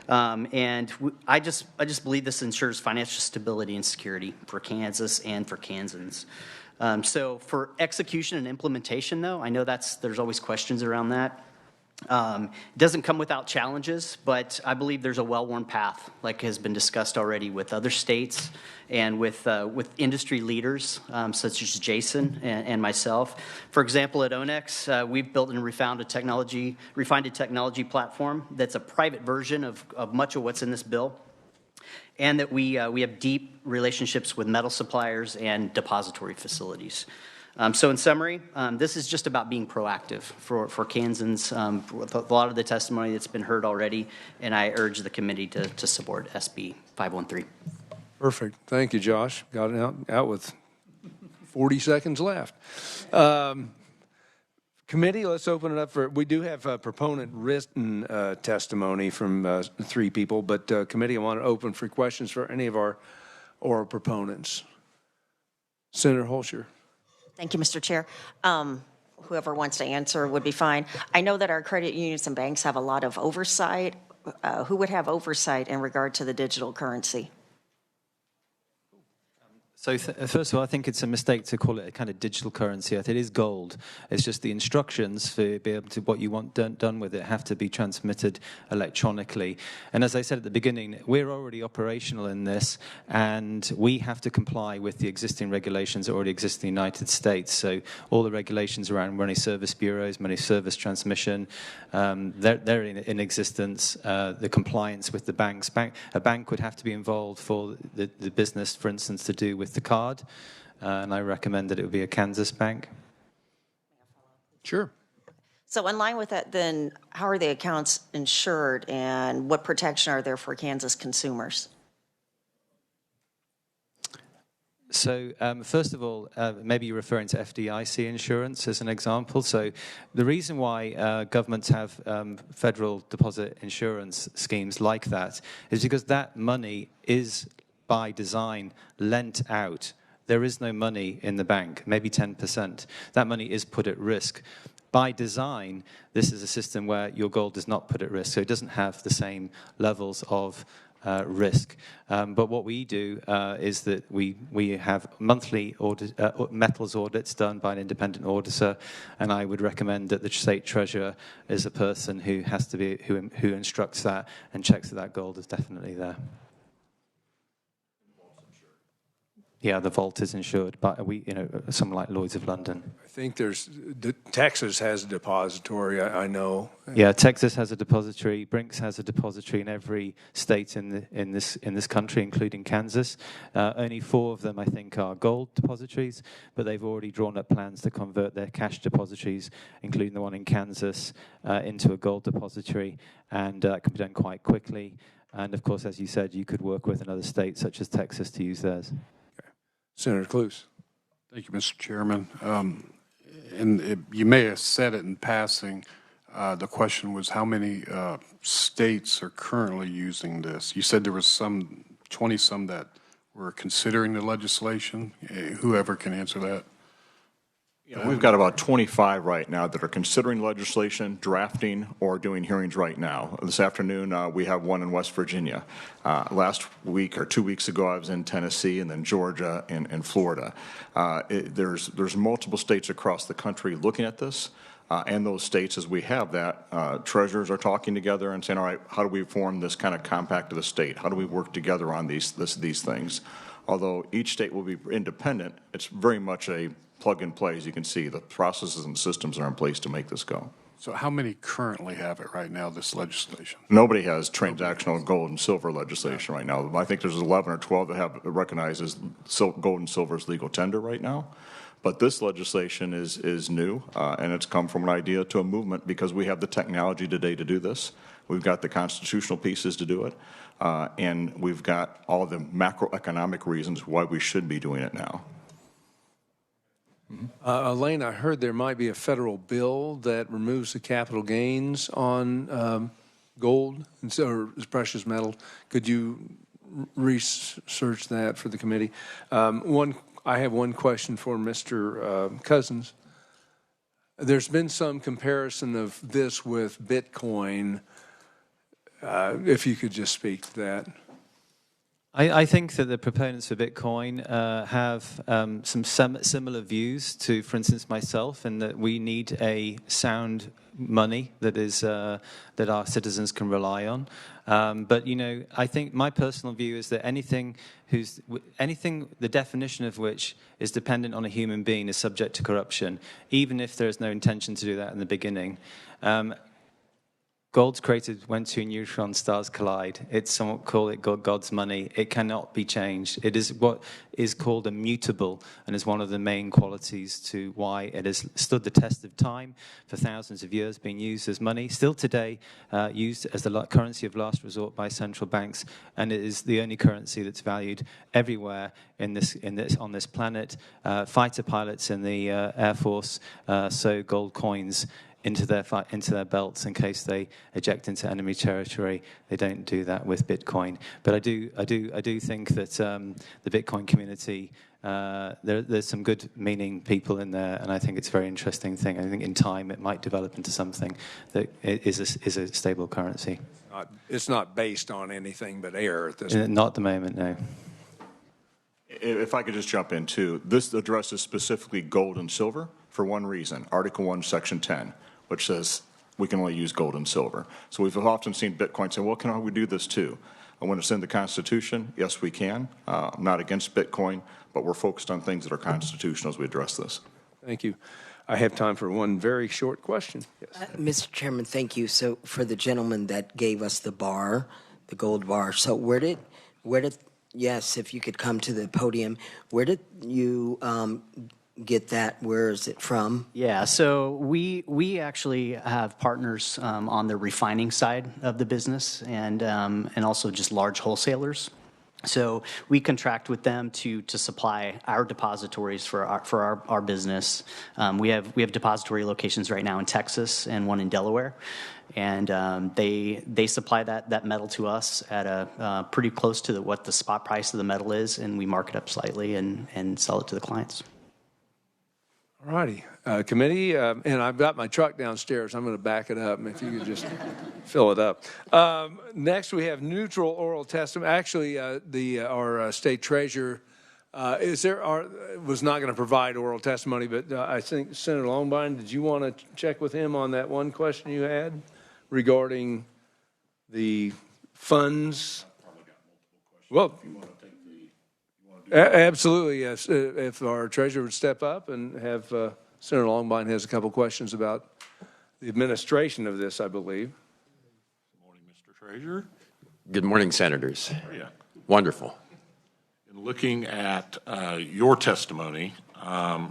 And I just believe this ensures financial stability and security for Kansas and for Kansans. So for execution and implementation, though, I know there's always questions around that. It doesn't come without challenges, but I believe there's a well-worn path, like has been discussed already with other states and with industry leaders, such as Jason and myself. For example, at OwnX, we've built and refined a technology platform that's a private version of much of what's in this bill, and that we have deep relationships with metal suppliers and depository facilities. So in summary, this is just about being proactive for Kansans, with a lot of the testimony that's been heard already, and I urge the committee to support SB 513. Perfect. Thank you, Josh. Got it out with 40 seconds left. Committee, let's open it up for, we do have a proponent written testimony from 3 people, but committee, I want to open for questions for any of our oral proponents. Senator Holscher. Thank you, Mr. Chair. Whoever wants to answer would be fine. I know that our credit unions and banks have a lot of oversight. Who would have oversight in regard to the digital currency? So first of all, I think it's a mistake to call it a kind of digital currency. It is gold. It's just the instructions for be able to what you want done with it have to be transmitted electronically. And as I said at the beginning, we're already operational in this, and we have to comply with the existing regulations that already exist in the United States. So all the regulations around money service bureaus, money service transmission, they're in existence. The compliance with the banks. A bank would have to be involved for the business, for instance, to do with the card, and I recommend that it would be a Kansas bank. Sure. So in line with that, then, how are the accounts insured, and what protection are there for Kansas consumers? So first of all, maybe you're referring to FDIC insurance as an example. So the reason why governments have federal deposit insurance schemes like that is because that money is by design lent out. There is no money in the bank, maybe 10%. That money is put at risk. By design, this is a system where your gold is not put at risk, so it doesn't have the same levels of risk. But what we do is that we have monthly metals audits done by an independent auditor, and I would recommend that the state treasurer is a person who has to be who instructs that and checks that gold is definitely there. Yeah, the vault is insured, but someone like Lloyd's of London. I think Texas has a depository, I know. Yeah, Texas has a depository. Brinks has a depository in every state in this country, including Kansas. Only 4 of them, I think, are gold depositories, but they've already drawn up plans to convert their cash depositories, including the one in Kansas, into a gold depository, and it can be done quite quickly. And of course, as you said, you could work with another state, such as Texas, to use theirs. Senator Cluse. Thank you, Mr. Chairman. You may have said it in passing. The question was how many states are currently using this? You said there was 20-some that were considering the legislation. Whoever can answer that. We've got about 25 right now that are considering legislation, drafting, or doing hearings right now. This afternoon, we have one in West Virginia. Last week or 2 weeks ago, I was in Tennessee, and then Georgia and Florida. There's multiple states across the country looking at this, and those states, as we have that, treasurers are talking together and saying, all right, how do we form this kind of compact of the state? How do we work together on these things? Although each state will be independent, it's very much a plug and play. As you can see, the processes and systems are in place to make this go. So how many currently have it right now, this legislation? Nobody has transactional gold and silver legislation right now. I think there's 11 or 12 that have recognized as gold and silver as legal tender right now. But this legislation is new, and it's come from an idea to a movement because we have the technology today to do this. We've got the constitutional pieces to do it, and we've got all the macroeconomic reasons why we should be doing it now. Elaine, I heard there might be a federal bill that removes the capital gains on gold or precious metal. Could you research that for the committee? I have one question for Mr. Cousins. There's been some comparison of this with Bitcoin. If you could just speak to that. I think that the proponents of Bitcoin have some similar views to, for instance, myself, in that we need a sound money that is that our citizens can rely on. But I think my personal view is that anything the definition of which is dependent on a human being is subject to corruption, even if there is no intention to do that in the beginning. Gold's created when two neutron stars collide. It's somewhat call it God's money. It cannot be changed. It is what is called immutable and is one of the main qualities to why it has stood the test of time for thousands of years, being used as money, still today used as the currency of last resort by central banks, and it is the only currency that's valued everywhere on this planet. Fighter pilots in the Air Force sew gold coins into their belts in case they eject into enemy territory. They don't do that with Bitcoin. But I do think that the Bitcoin community, there's some good meaning people in there, and I think it's a very interesting thing. I think in time it might develop into something that is a stable currency. It's not based on anything but air at this point. Not at the moment, no. If I could just jump in too, this addresses specifically gold and silver for one reason, Article 1, Section 10, which says we can only use gold and silver. So we've often seen Bitcoin say, well, can we do this too? And when it's in the Constitution, yes, we can. I'm not against Bitcoin, but we're focused on things that are constitutional as we address this. Thank you. I have time for one very short question. Yes. Mr. Chairman, thank you. So for the gentleman that gave us the bar, the gold bar, so where did, yes, if you could come to the podium, where did you get that? Where is it from? Yeah, so we actually have partners on the refining side of the business and also just large wholesalers. So we contract with them to supply our depositories for our business. We have depository locations right now in Texas and one in Delaware, and they supply that metal to us at a pretty close to what the spot price of the metal is, and we mark it up slightly and sell it to the clients. All righty. Committee, and I've got my truck downstairs. I'm going to back it up, if you could just fill it up. Next, we have neutral oral testimony. Actually, our state treasurer was not going to provide oral testimony, but I think Senator Longbine, did you want to check with him on that one question you had regarding the funds? Well, absolutely, yes. If our treasurer would step up and have Senator Longbine has a couple questions about the administration of this, I believe. Good morning, Mr. Treasurer. Good morning, Senators. How are you? Wonderful. In looking at your testimony,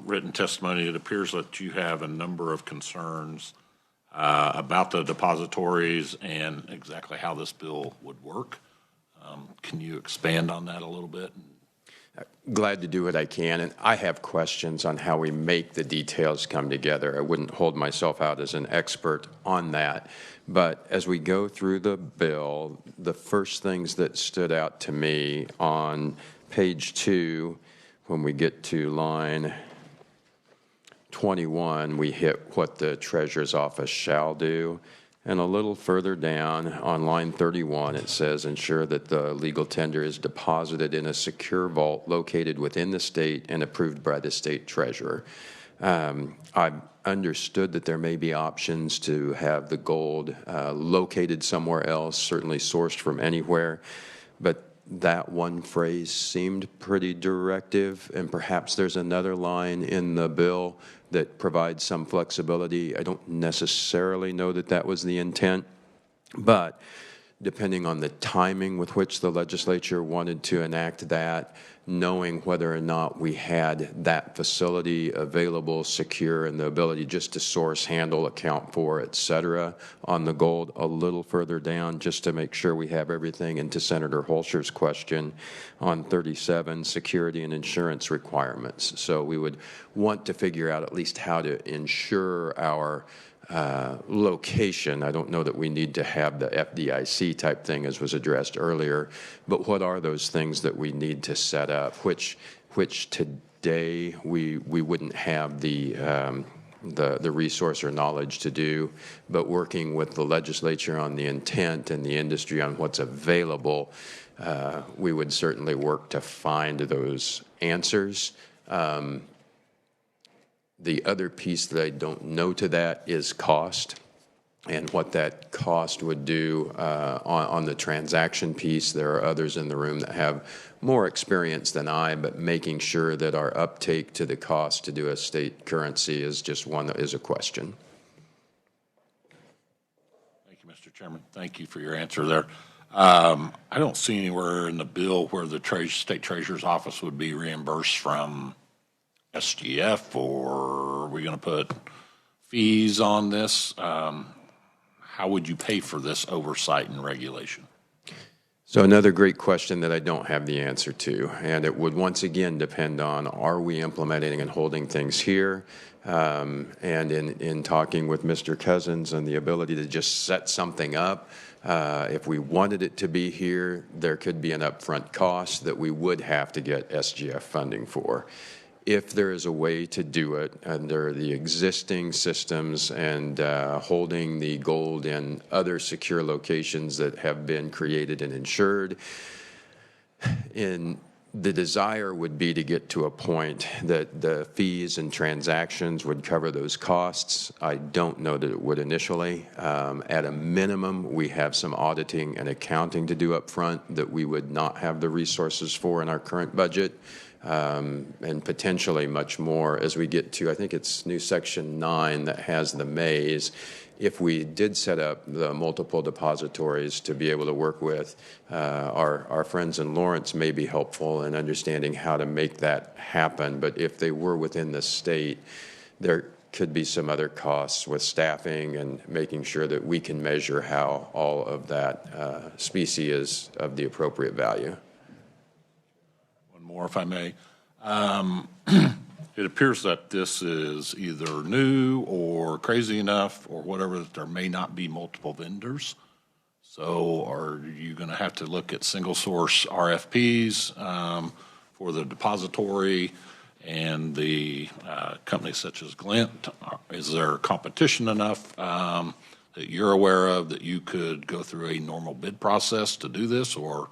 written testimony, it appears that you have a number of concerns about the depositories and exactly how this bill would work. Can you expand on that a little bit? Glad to do what I can, and I have questions on how we make the details come together. I wouldn't hold myself out as an expert on that, but as we go through the bill, the first things that stood out to me on page 2, when we get to line 21, we hit what the Treasurer's Office shall do. And a little further down on line 31, it says, ensure that the legal tender is deposited in a secure vault located within the state and approved by the state treasurer. I understood that there may be options to have the gold located somewhere else, certainly sourced from anywhere, but that one phrase seemed pretty directive, and perhaps there's another line in the bill that provides some flexibility. I don't necessarily know that that was the intent, but depending on the timing with which the legislature wanted to enact that, knowing whether or not we had that facility available, secure, and the ability just to source, handle, account for, et cetera, on the gold a little further down, just to make sure we have everything. And to Senator Holscher's question on 37, security and insurance requirements. So we would want to figure out at least how to ensure our location. I don't know that we need to have the FDIC type thing as was addressed earlier, but what are those things that we need to set up, which today we wouldn't have the resource or knowledge to do, but working with the legislature on the intent and the industry on what's available, we would certainly work to find those answers. The other piece that I don't know to that is cost and what that cost would do on the transaction piece. There are others in the room that have more experience than I, but making sure that our uptake to the cost to do a state currency is just one that is a question. Thank you, Mr. Chairman, thank you for your answer there. I don't see anywhere in the bill where the State Treasurer's Office would be reimbursed from SGF, or are we going to put fees on this? How would you pay for this oversight and regulation? So another great question that I don't have the answer to, and it would once again depend on, are we implementing and holding things here? And in talking with Mr. Cousins and the ability to just set something up, if we wanted it to be here, there could be an upfront cost that we would have to get SGF funding for. If there is a way to do it under the existing systems and holding the gold in other secure locations that have been created and insured, the desire would be to get to a point that the fees and transactions would cover those costs. I don't know that it would initially. At a minimum, we have some auditing and accounting to do up front that we would not have the resources for in our current budget. And potentially much more as we get to, I think it's new Section 9 that has the maze. If we did set up the multiple depositories to be able to work with, our friends in Lawrence may be helpful in understanding how to make that happen. But if they were within the state, there could be some other costs with staffing and making sure that we can measure how all of that specie is of the appropriate value. More, if I may. It appears that this is either new or crazy enough or whatever, that there may not be multiple vendors. So are you going to have to look at single source RFPs for the depository and the companies such as Glint? Is there competition enough that you're aware of that you could go through a normal bid process to do this, or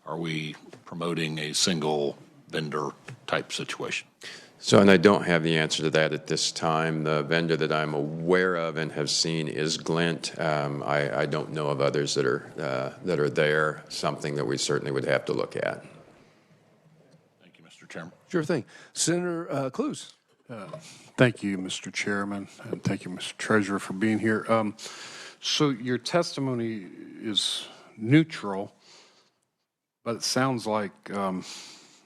are we promoting a single vendor type situation? So, and I don't have the answer to that at this time. The vendor that I'm aware of and have seen is Glint. I don't know of others that are there, something that we certainly would have to look at. Thank you, Mr. Chairman. Sure thing. Senator Clues. Thank you, Mr. Chairman, and thank you, Mr. Treasurer, for being here. So your testimony is neutral, but it sounds like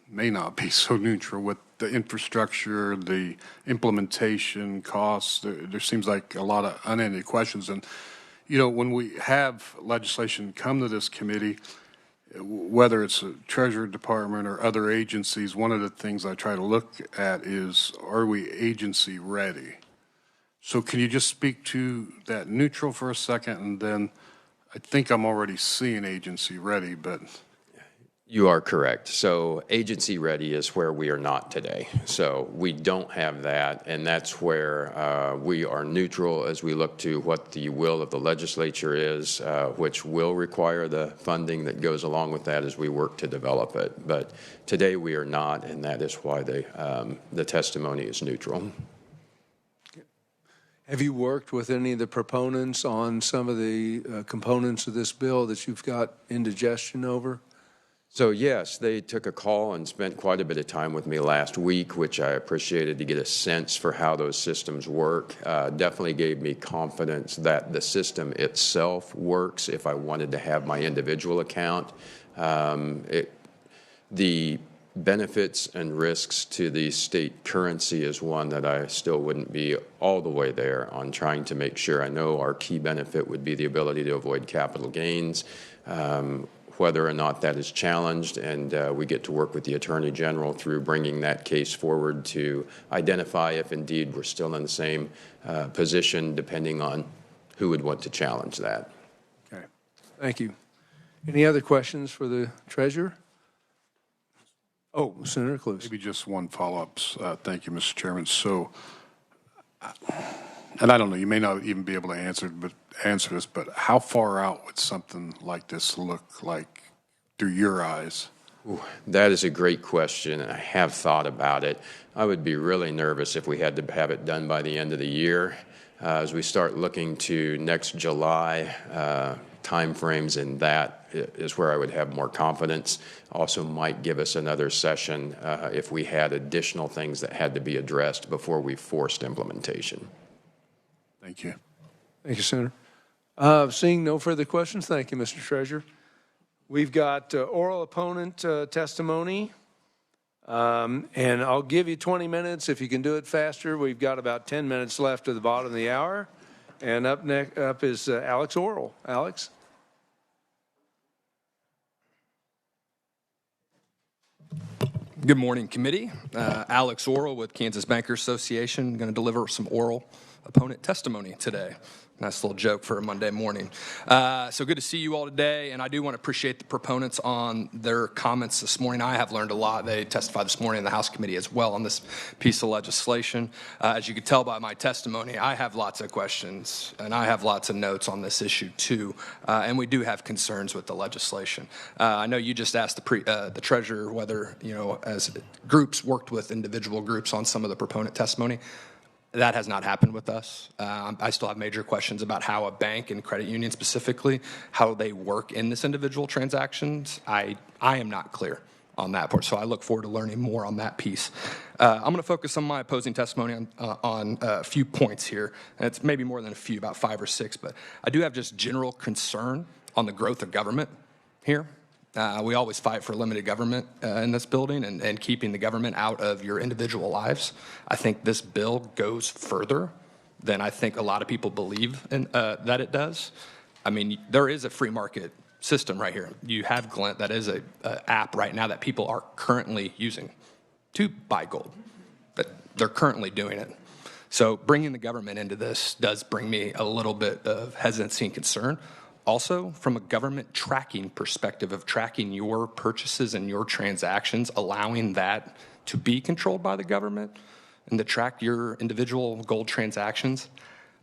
may not be so neutral with the infrastructure, the implementation costs. There seems like a lot of unending questions. And, you know, when we have legislation come to this committee, whether it's a Treasury Department or other agencies, one of the things I try to look at is, are we agency ready? So can you just speak to that neutral for a second? And then I think I'm already seeing agency ready, but... You are correct. So agency ready is where we are not today. So we don't have that, and that's where we are neutral as we look to what the will of the legislature is, which will require the funding that goes along with that as we work to develop it. But today we are not, and that is why the testimony is neutral. Have you worked with any of the proponents on some of the components of this bill that you've got indigestion over? So yes, they took a call and spent quite a bit of time with me last week, which I appreciated to get a sense for how those systems work. Definitely gave me confidence that the system itself works if I wanted to have my individual account. The benefits and risks to the state currency is one that I still wouldn't be all the way there on trying to make sure. I know our key benefit would be the ability to avoid capital gains. Whether or not that is challenged, and we get to work with the Attorney General through bringing that case forward to identify if indeed we're still in the same position, depending on who would want to challenge that. Okay, thank you. Any other questions for the Treasurer? Oh, Senator Clues. Maybe just one follow-up. Thank you, Mr. Chairman. So, and I don't know, you may not even be able to answer this, but how far out would something like this look like through your eyes? Ooh, that is a great question, and I have thought about it. I would be really nervous if we had to have it done by the end of the year. As we start looking to next July, timeframes in that is where I would have more confidence. Also might give us another session if we had additional things that had to be addressed before we forced implementation. Thank you. Thank you, Senator. Seeing no further questions, thank you, Mr. Treasurer. We've got oral opponent testimony, and I'll give you 20 minutes if you can do it faster. We've got about 10 minutes left at the bottom of the hour. And up is Alex Oral. Alex? Good morning, committee. Alex Oral with Kansas Bankers Association. Going to deliver some oral opponent testimony today. Nice little joke for a Monday morning. So good to see you all today, and I do want to appreciate the proponents on their comments this morning. I have learned a lot. They testified this morning in the House committee as well on this piece of legislation. As you could tell by my testimony, I have lots of questions, and I have lots of notes on this issue too, and we do have concerns with the legislation. I know you just asked the treasurer whether, as groups worked with individual groups on some of the proponent testimony. That has not happened with us. I still have major questions about how a bank and credit union specifically, how they work in this individual transactions. I am not clear on that part, so I look forward to learning more on that piece. I'm going to focus on my opposing testimony on a few points here, and it's maybe more than a few, about 5 or 6, but I do have just general concern on the growth of government here. We always fight for limited government in this building and keeping the government out of your individual lives. I think this bill goes further than I think a lot of people believe that it does. I mean, there is a free market system right here. You have Glint, that is an app right now that people are currently using to buy gold. But they're currently doing it. So bringing the government into this does bring me a little bit of hesitancy and concern. Also, from a government tracking perspective of tracking your purchases and your transactions, allowing that to be controlled by the government and to track your individual gold transactions,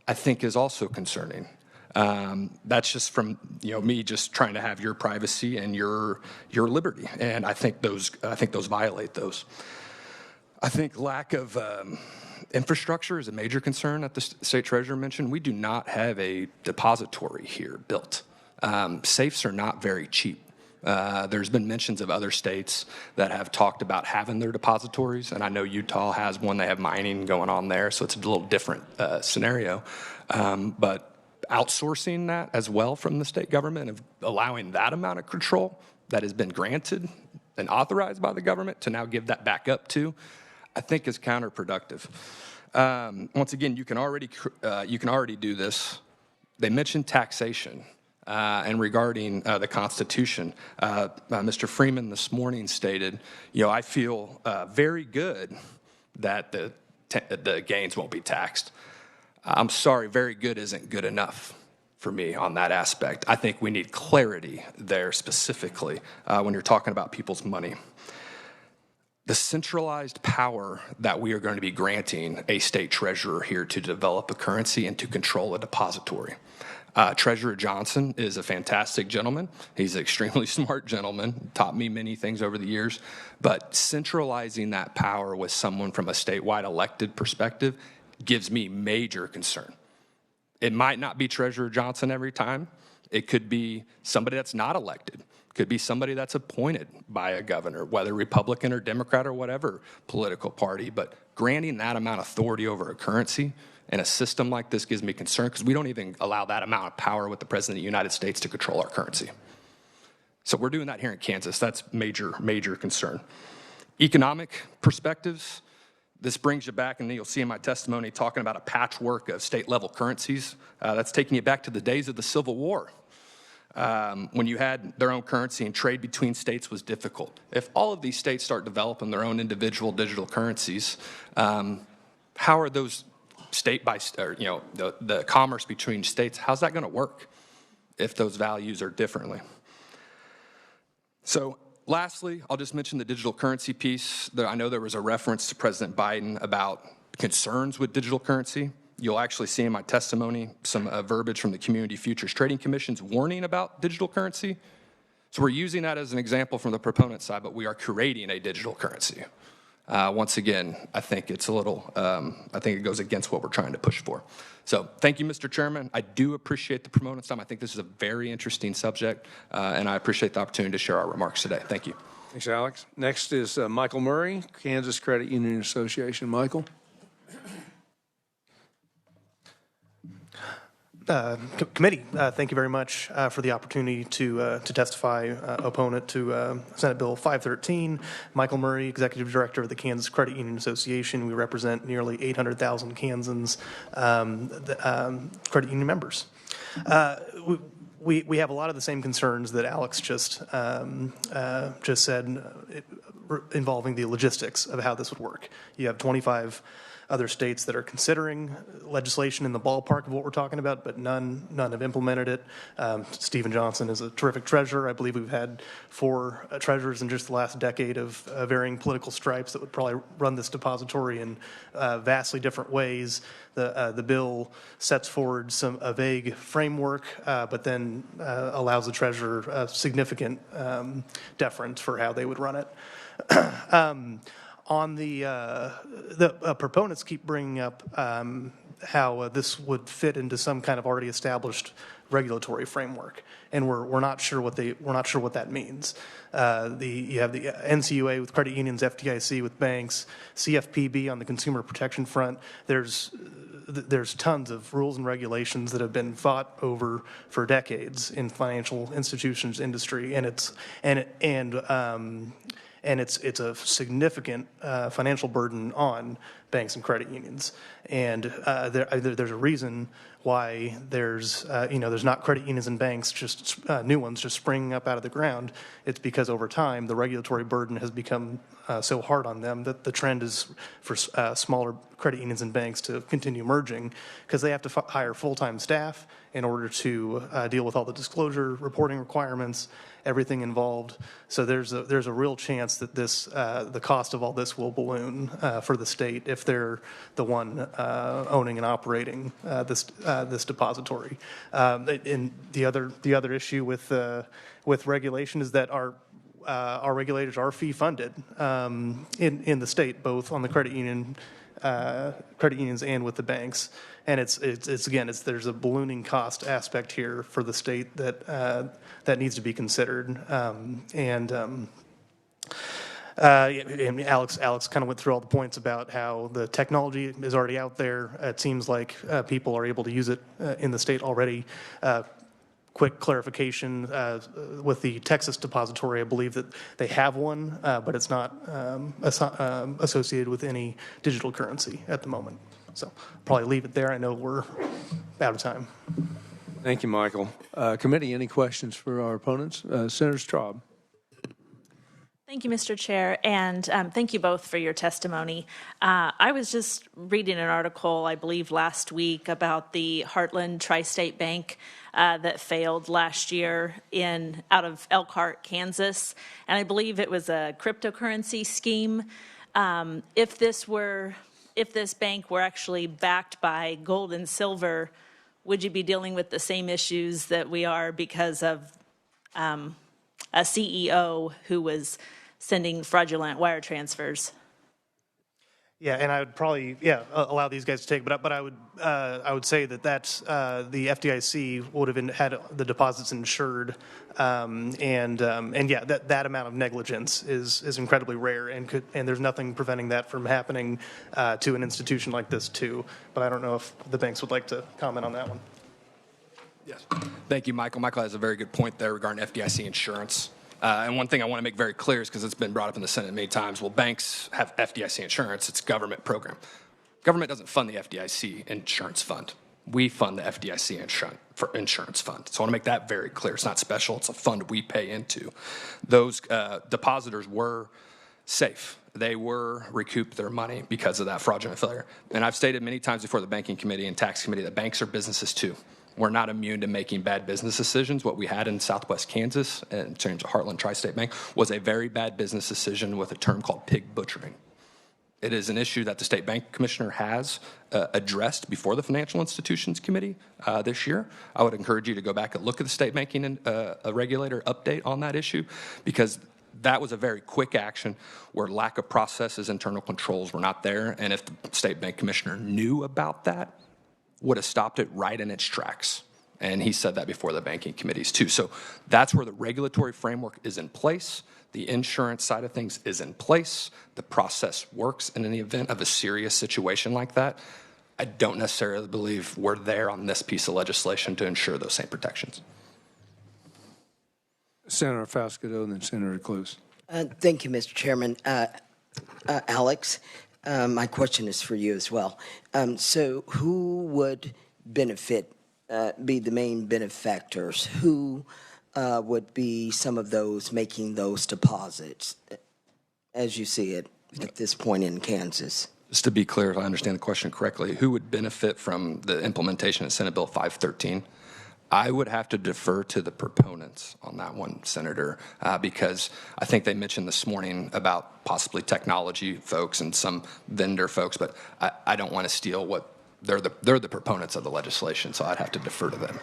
I think is also concerning. That's just from me just trying to have your privacy and your liberty, and I think those violate those. I think lack of infrastructure is a major concern that the state treasurer mentioned. We do not have a depository here built. Safes are not very cheap. There's been mentions of other states that have talked about having their depositories, and I know Utah has one. They have mining going on there, so it's a little different scenario. But outsourcing that as well from the state government, of allowing that amount of control that has been granted and authorized by the government to now give that back up to, I think is counterproductive. Once again, you can already do this. They mentioned taxation and regarding the Constitution. Mr. Freeman this morning stated, I feel very good that the gains won't be taxed. I'm sorry, very good isn't good enough for me on that aspect. I think we need clarity there specifically when you're talking about people's money. The centralized power that we are going to be granting a state treasurer here to develop a currency and to control a depository. Treasurer Johnson is a fantastic gentleman. He's an extremely smart gentleman, taught me many things over the years, but centralizing that power with someone from a statewide elected perspective gives me major concern. It might not be Treasurer Johnson every time. It could be somebody that's not elected. Could be somebody that's appointed by a governor, whether Republican or Democrat or whatever political party. But granting that amount of authority over a currency in a system like this gives me concern, because we don't even allow that amount of power with the President of the United States to control our currency. So we're doing that here in Kansas. That's major, major concern. Economic perspectives, this brings you back, and you'll see in my testimony talking about a patchwork of state-level currencies. That's taking you back to the days of the Civil War. When you had their own currency and trade between states was difficult. If all of these states start developing their own individual digital currencies, how are those state by, or, the commerce between states, how's that going to work if those values are differently? So lastly, I'll just mention the digital currency piece. I know there was a reference to President Biden about concerns with digital currency. You'll actually see in my testimony some verbiage from the Community Futures Trading Commission's warning about digital currency. So we're using that as an example from the proponent side, but we are creating a digital currency. Once again, I think it's a little, I think it goes against what we're trying to push for. So thank you, Mr. Chairman. I do appreciate the proponent's time. I think this is a very interesting subject, and I appreciate the opportunity to share our remarks today. Thank you. Thanks, Alex. Next is Michael Murray, Kansas Credit Union Association. Michael. Committee, thank you very much for the opportunity to testify opponent to Senate Bill 513. Michael Murray, Executive Director of the Kansas Credit Union Association. We represent nearly 800,000 Kansans credit union members. We have a lot of the same concerns that Alex just said involving the logistics of how this would work. You have 25 other states that are considering legislation in the ballpark of what we're talking about, but none have implemented it. Stephen Johnson is a terrific treasurer. I believe we've had 4 treasurers in just the last decade of varying political stripes that would probably run this depository in vastly different ways. The bill sets forward a vague framework, but then allows the treasurer significant deference for how they would run it. On the proponents keep bringing up how this would fit into some kind of already established regulatory framework, and we're not sure what that means. You have the NCUA with credit unions, FDIC with banks, CFPB on the consumer protection front. There's tons of rules and regulations that have been fought over for decades in financial institutions industry, and it's a significant financial burden on banks and credit unions. And there's a reason why there's not credit unions and banks, just new ones just springing up out of the ground. It's because over time the regulatory burden has become so hard on them that the trend is for smaller credit unions and banks to continue merging, because they have to hire full-time staff in order to deal with all the disclosure reporting requirements, everything involved. So there's a real chance that the cost of all this will balloon for the state if they're the one owning and operating this depository. And the other issue with regulation is that our regulators are fee funded in the state, both on the credit unions and with the banks. And there's a ballooning cost aspect here for the state that needs to be considered. And Alex kind of went through all the points about how the technology is already out there. It seems like people are able to use it in the state already. Quick clarification, with the Texas depository, I believe that they have one, but it's not associated with any digital currency at the moment. So probably leave it there. I know we're out of time. Thank you, Michael. Committee, any questions for our opponents? Senator Straub. Thank you, Mr. Chair, and thank you both for your testimony. I was just reading an article, I believe last week, about the Heartland Tri-State Bank that failed last year out of Elkhart, Kansas, and I believe it was a cryptocurrency scheme. If this bank were actually backed by gold and silver, would you be dealing with the same issues that we are because of a CEO who was sending fraudulent wire transfers? Yeah, and I would probably allow these guys to take, but I would say that's the FDIC would have had the deposits insured, and that amount of negligence is incredibly rare, and there's nothing preventing that from happening to an institution like this too. But I don't know if the banks would like to comment on that one. Yes. Thank you, Michael. Michael has a very good point there regarding FDIC insurance. And one thing I want to make very clear is, because it's been brought up in the Senate many times, well, banks have FDIC insurance. It's a government program. Government doesn't fund the FDIC insurance fund. We fund the FDIC insurance fund. So I want to make that very clear. It's not special. It's a fund we pay into. Those depositors were safe. They were recouped their money because of that fraudulent failure. And I've stated many times before the Banking Committee and Tax Committee that banks are businesses too. We're not immune to making bad business decisions. What we had in Southwest Kansas, in terms of Heartland Tri-State Bank, was a very bad business decision with a term called pig butchering. It is an issue that the State Bank Commissioner has addressed before the Financial Institutions Committee this year. I would encourage you to go back and look at the State Banking Regulator update on that issue, because that was a very quick action where lack of processes, internal controls were not there. And if the State Bank Commissioner knew about that, would have stopped it right in its tracks. And he said that before the banking committees too. So that's where the regulatory framework is in place. The insurance side of things is in place. The process works. And in the event of a serious situation like that, I don't necessarily believe we're there on this piece of legislation to ensure those same protections. Senator Faustico and then Senator Cluse. Thank you, Mr. Chairman. Alex, my question is for you as well. So who would benefit, be the main benefactors? Who would be some of those making those deposits, as you see it at this point in Kansas? Just to be clear, if I understand the question correctly, who would benefit from the implementation of Senate Bill 513? I would have to defer to the proponents on that one, Senator, because I think they mentioned this morning about possibly technology folks and some vendor folks, but I don't want to steal what they're the proponents of the legislation, so I'd have to defer to them.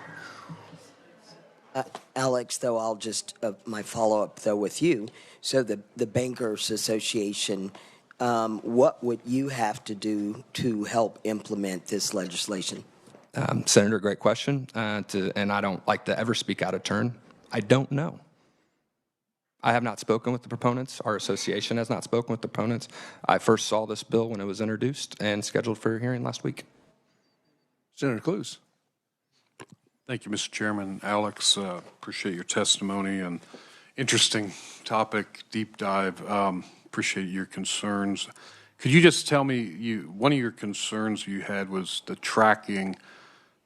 Alex, though, I'll just, my follow-up, though, with you. So the Bankers Association, what would you have to do to help implement this legislation? Senator, great question, and I don't like to ever speak out of turn. I don't know. I have not spoken with the proponents. Our association has not spoken with the proponents. I first saw this bill when it was introduced and scheduled for a hearing last week. Senator Cluse. Thank you, Mr. Chairman. Alex, appreciate your testimony and interesting topic, deep dive. Appreciate your concerns. Could you just tell me, one of your concerns you had was the tracking,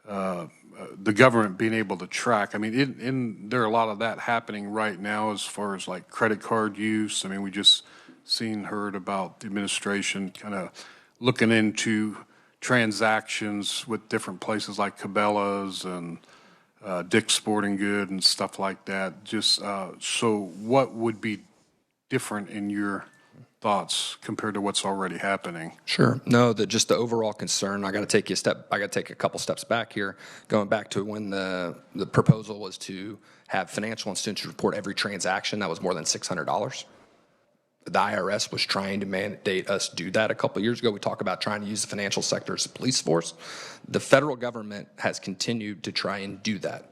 the government being able to track. I mean, there are a lot of that happening right now as far as like credit card use. I mean, we just heard about the administration kind of looking into transactions with different places like Cabela's and Dick's Sporting Good and stuff like that. Just so what would be different in your thoughts compared to what's already happening? Sure. No, just the overall concern. I got to take a couple steps back here, going back to when the proposal was to have financial institutions report every transaction that was more than $600. The IRS was trying to mandate us do that a couple of years ago. We talk about trying to use the financial sector as a police force. The federal government has continued to try and do that.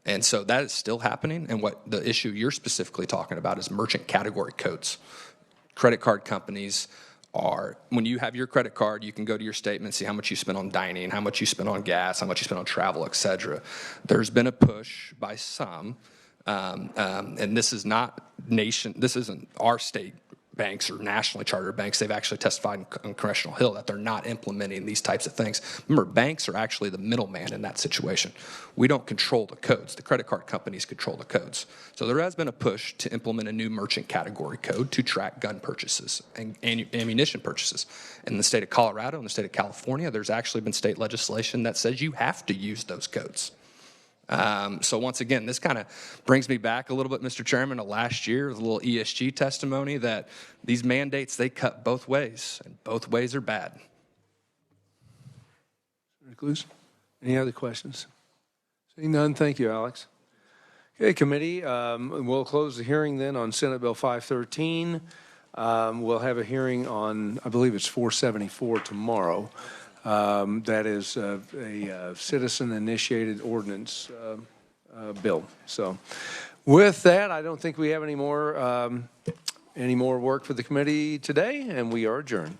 And so that is still happening. And what the issue you're specifically talking about is merchant category codes. Credit card companies are, when you have your credit card, you can go to your statement, see how much you spent on dining, how much you spent on gas, how much you spent on travel, et cetera. There's been a push by some, and this is not this isn't our state banks or nationally chartered banks. They've actually testified on Congressional Hill that they're not implementing these types of things. Remember, banks are actually the middleman in that situation. We don't control the codes. The credit card companies control the codes. So there has been a push to implement a new merchant category code to track gun purchases and ammunition purchases. In the state of Colorado and the state of California, there's actually been state legislation that says you have to use those codes. So once again, this kind of brings me back a little bit, Mr. Chairman, to last year with a little ESG testimony that these mandates, they cut both ways, and both ways are bad. Any other questions? Seeing none, thank you, Alex. Okay, committee, we'll close the hearing then on Senate Bill 513. We'll have a hearing on, I believe it's 474 tomorrow. That is a citizen-initiated ordinance bill. So with that, I don't think we have any more work for the committee today, and we are adjourned.